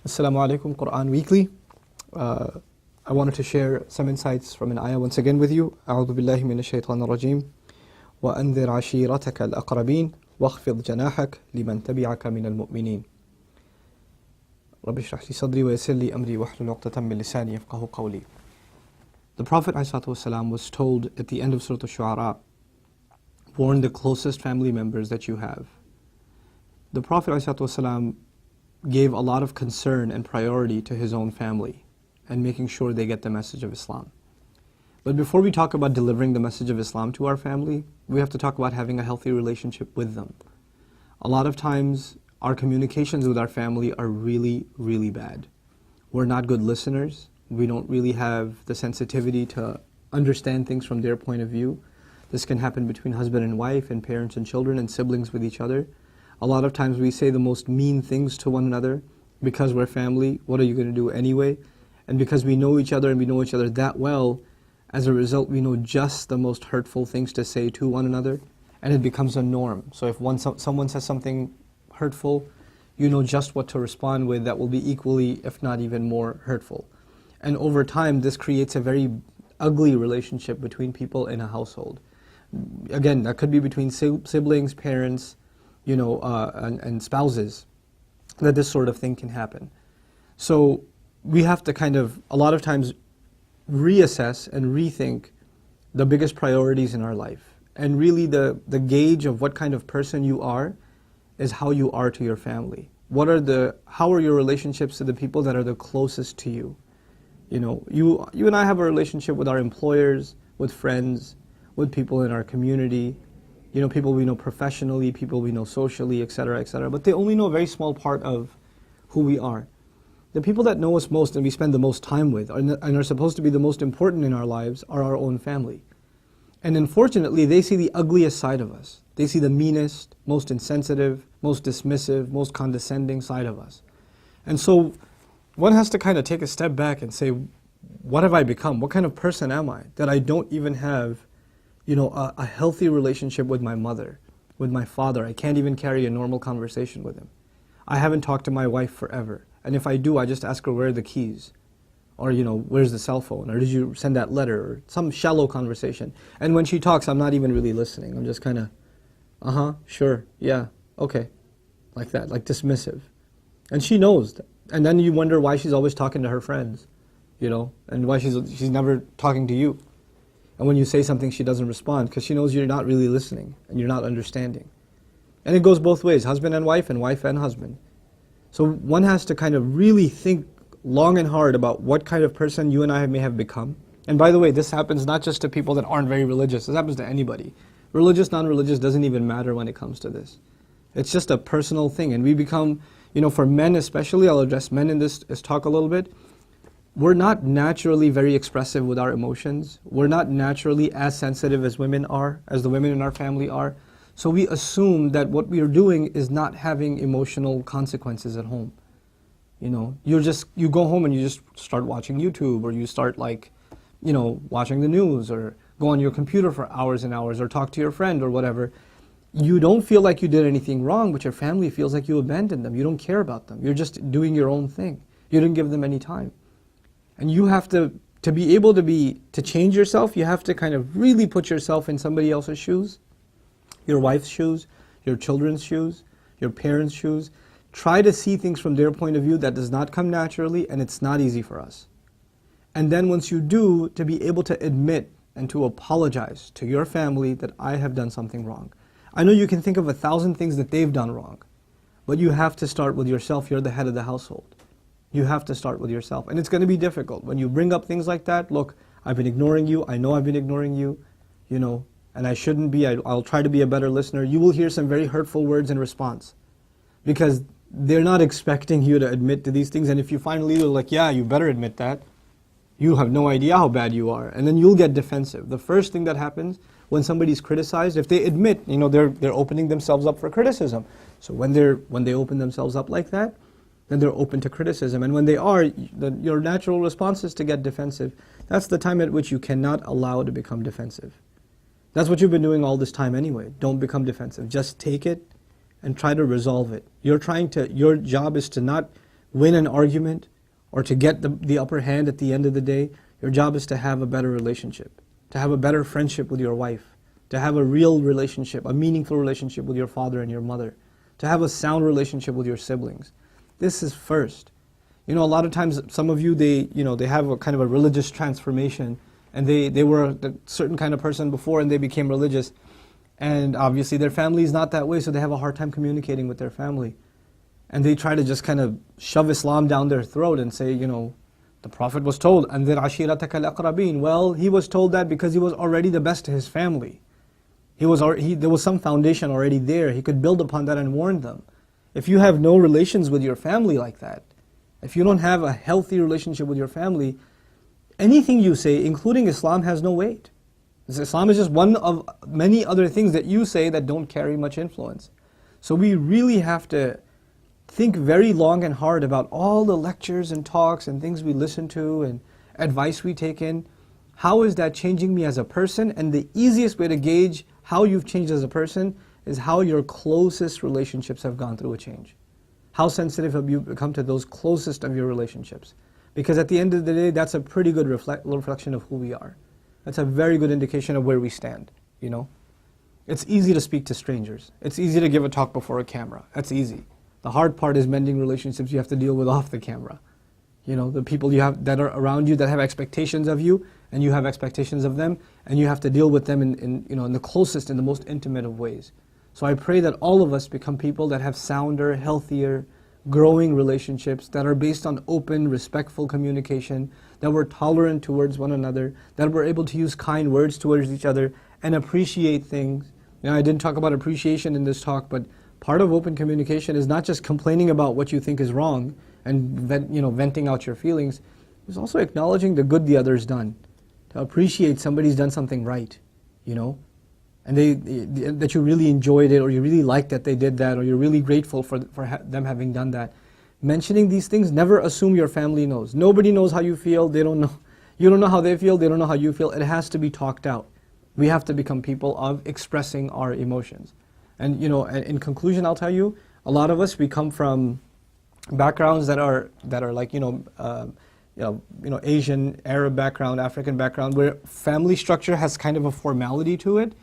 Assalamu alaikum, Quran Weekly. I wanted to share some insights from an ayah once again with you. أعوذ بالله من الشيطان الرجيم وأنذر عشيرتك الأقربين واخفض جناحك لمن تبعك من المؤمنين رب اشرح لي صدري ويسر لي أمري واحلل عقدة من لساني يفقهوا قولي. The Prophet ﷺ was told at the end of Surah Al-Shu'ara, warn the closest family members that you have. The Prophet ﷺ gave a lot of concern and priority to his own family and making sure they get the message of Islam. But before we talk about delivering the message of Islam to our family, we have to talk about having a healthy relationship with them. A lot of times, our communications with our family are really, really bad. We're not good listeners. We don't really have the sensitivity to understand things from their point of view. This can happen between husband and wife, and parents and children, and siblings with each other. A lot of times we say the most mean things to one another because we're family. What are you going to do anyway? And because we know each other and we know each other that well, as a result, we know just the most hurtful things to say to one another, and it becomes a norm. So if someone says something hurtful, you know just what to respond with that will be equally, if not even more, hurtful. And over time, this creates a very ugly relationship between people in a household. Again, that could be between siblings, parents, and spouses, that this sort of thing can happen. So we have to kind of, a lot of times, reassess and rethink the biggest priorities in our life. And really the gauge of what kind of person you are is how you are to your family. How are your relationships to the people that are the closest to you? You and I have a relationship with our employers, with friends, with people in our community, people we know professionally, people we know socially, etc., etc. But they only know a very small part of who we are. The people that know us most and we spend the most time with and are supposed to be the most important in our lives are our own family. And unfortunately, they see the ugliest side of us. They see the meanest, most insensitive, most dismissive, most condescending side of us. And so one has to kind of take a step back and say, what have I become? What kind of person am I that I don't even have a healthy relationship with my mother, with my father? I can't even carry a normal conversation with him. I haven't talked to my wife forever. And if I do, I just ask her, where are the keys? Or, where's the cell phone? Or did you send that letter? Or some shallow conversation. And when she talks, I'm not even really listening. I'm just kind of, sure, yeah, okay. Like that, like dismissive. And she knows that. And then you wonder why she's always talking to her friends, and why she's never talking to you. And when you say something, she doesn't respond because she knows you're not really listening and you're not understanding. And it goes both ways, husband and wife and husband. So one has to kind of really think long and hard about what kind of person you and I may have become. And by the way, this happens not just to people that aren't very religious. This happens to anybody. Religious, non-religious doesn't even matter when it comes to this. It's just a personal thing. And we become, for men especially, I'll address men in this talk a little bit. We're not naturally very expressive with our emotions. We're not naturally as sensitive as women are, as the women in our family are. So we assume that what we are doing is not having emotional consequences at home. You go home and you just start watching YouTube, or you start watching the news, or go on your computer for hours and hours, or talk to your friend or whatever. You don't feel like you did anything wrong, but your family feels like you abandoned them. You don't care about them. You're just doing your own thing. You didn't give them any time. And you have to be able to change yourself, you have to kind of really put yourself in somebody else's shoes. Your wife's shoes, your children's shoes, your parents' shoes. Try to see things from their point of view. That does not come naturally, and it's not easy for us. And then once you do, to be able to admit and to apologize to your family that I have done something wrong. I know you can think of 1,000 things that they've done wrong, but you have to start with yourself. You're the head of the household. You have to start with yourself. And it's going to be difficult. When you bring up things like that, look, I've been ignoring you. I know I've been ignoring you, and I shouldn't be. I'll try to be a better listener. You will hear some very hurtful words in response because they're not expecting you to admit to these things. And if you finally are like, yeah, you better admit that, you have no idea how bad you are. And then you'll get defensive. The first thing that happens when somebody's criticized, if they admit, they're opening themselves up for criticism. So when they open themselves up like that, then they're open to criticism. And when they are, your natural response is to get defensive. That's the time at which you cannot allow to become defensive. That's what you've been doing all this time anyway. Don't become defensive. Just take it and try to resolve it. Your job is to not win an argument or to get the upper hand at the end of the day. Your job is to have a better relationship, to have a better friendship with your wife, to have a real relationship, a meaningful relationship with your father and your mother, to have a sound relationship with your siblings. This is first. You know, a lot of times some of you, they have a kind of a religious transformation, and they were a certain kind of person before and they became religious. And obviously their family is not that way, so they have a hard time communicating with their family. And they try to just kind of shove Islam down their throat and say, the Prophet was told, أَنذِرْ عَشِيرَتَكَ الْأَقْرَبِينَ. Well, he was told that because he was already the best to his family. There was some foundation already there. He could build upon that and warn them. If you have no relations with your family like that, if you don't have a healthy relationship with your family, anything you say, including Islam, has no weight. Islam is just one of many other things that you say that don't carry much influence. So we really have to think very long and hard about all the lectures and talks and things we listen to and advice we take in. How is that changing me as a person? And the easiest way to gauge how you've changed as a person is how your closest relationships have gone through a change. How sensitive have you become to those closest of your relationships? Because at the end of the day, that's a pretty good reflection of who we are. That's a very good indication of where we stand, It's easy to speak to strangers. It's easy to give a talk before a camera. That's easy. The hard part is mending relationships you have to deal with off the camera. The people you have that are around you that have expectations of you, and you have expectations of them, and you have to deal with them in the closest and the most intimate of ways. So I pray that all of us become people that have sounder, healthier, growing relationships that are based on open, respectful communication, that we're tolerant towards one another, that we're able to use kind words towards each other and appreciate things. I didn't talk about appreciation in this talk, but part of open communication is not just complaining about what you think is wrong and venting out your feelings. It's also acknowledging the good the other's done, to appreciate somebody's done something right, and that you really enjoyed it, or you really liked that they did that, or you're really grateful for them having done that. Mentioning these things, never assume your family knows. Nobody knows how you feel. They don't know. You don't know how they feel. They don't know how you feel. It has to be talked out. We have to become people of expressing our emotions. And in conclusion, I'll tell you, a lot of us, we come from backgrounds that are like Asian, Arab background, African background, where family structure has kind of a formality to it.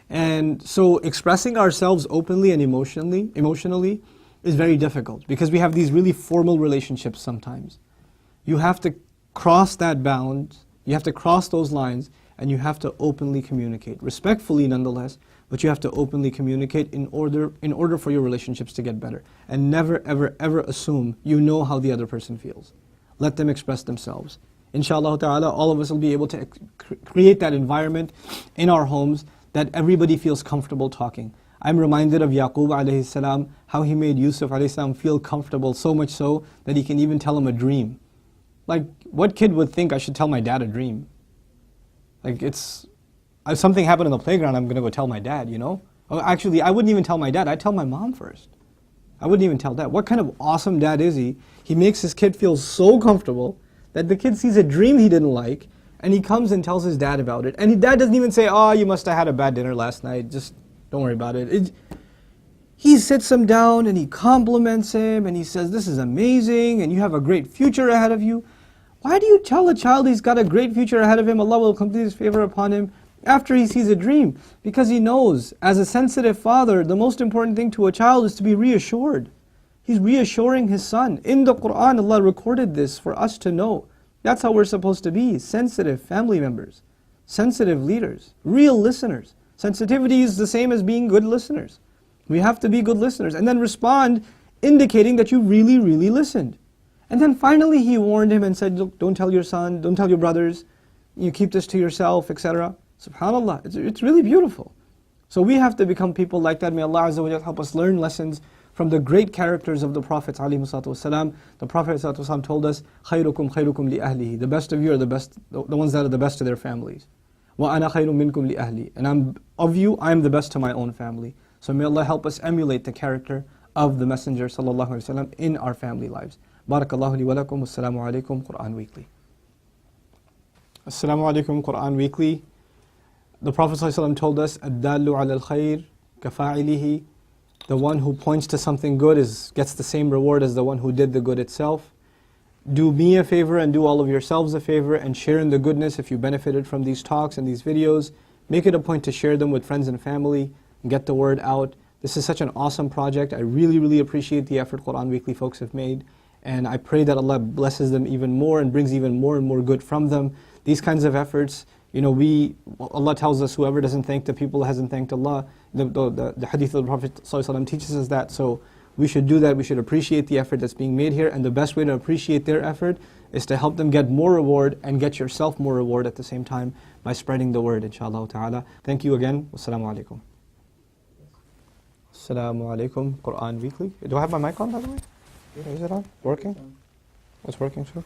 And so expressing ourselves openly and emotionally is very difficult, because we have these really formal relationships sometimes. You have to cross that bound, you have to cross those lines, and you have to openly communicate, respectfully nonetheless, but you have to openly communicate in order for your relationships to get better. And never, ever, ever assume you know how the other person feels. Let them express themselves. Inshallah ta'ala, all of us will be able to create that environment in our homes that everybody feels comfortable talking. I'm reminded of Yaqub alayhi salam, how he made Yusuf alayhi salam feel comfortable, so much so that he can even tell him a dream. Like, what kid would think I should tell my dad a dream? Like, if something happened in the playground, I'm going to go tell my dad, Actually, I wouldn't even tell my dad. I'd tell my mom first. I wouldn't even tell dad. What kind of awesome dad is he? He makes his kid feel so comfortable that the kid sees a dream he didn't like, and he comes and tells his dad about it. And his dad doesn't even say, "Oh, you must have had a bad dinner last night. Just don't worry about it." He sits him down and he compliments him and he says, "This is amazing and you have a great future ahead of you." Why do you tell a child he's got a great future ahead of him, Allah will complete His favor upon him, after he sees a dream? Because he knows, as a sensitive father, the most important thing to a child is to be reassured. He's reassuring his son. In the Quran, Allah recorded this for us to know. That's how we're supposed to be, sensitive family members, sensitive leaders, real listeners. Sensitivity is the same as being good listeners. We have to be good listeners and then respond indicating that you really, really listened. And then finally he warned him and said, "Look, don't tell your son, don't tell your brothers, you keep this to yourself," etc. SubhanAllah, it's really beautiful. So we have to become people like that. May Allah Azza wa Jalla help us learn lessons from the great characters of the Prophets ﷺ. The Prophet ﷺ told us, "Khayrukum khayrukum li ahlihi." The best of you are the best, the ones that are the best to their families. "Wa ana khayrum minkum li ahli." And of you, I am the best to my own family. So may Allah help us emulate the character of the Messenger ﷺ in our family lives. Barakallahu li wa lakum. Assalamu alaikum. Quran Weekly. Assalamu alaikum. Quran Weekly. The Prophet ﷺ told us, "Ad-dallu ala al-khayr kafa'ilihi." The one who points to something good gets the same reward as the one who did the good itself. Do me a favor and do all of yourselves a favor and share in the goodness if you benefited from these talks and these videos. Make it a point to share them with friends and family and get the word out. This is such an awesome project. I really, really appreciate the effort Quran Weekly folks have made. And I pray that Allah blesses them even more and brings even more and more good from them. These kinds of efforts, Allah tells us whoever doesn't thank the people hasn't thanked Allah. The hadith of the Prophet ﷺ teaches us that. So we should do that. We should appreciate the effort that's being made here. And the best way to appreciate their effort is to help them get more reward and get yourself more reward at the same time by spreading the word, inshaAllah ta'ala. Thank you again. Wassalamu alaikum. Assalamu alaikum. Quran Weekly. Do I have my mic on, by the way? Is it on? Working? It's working, sir.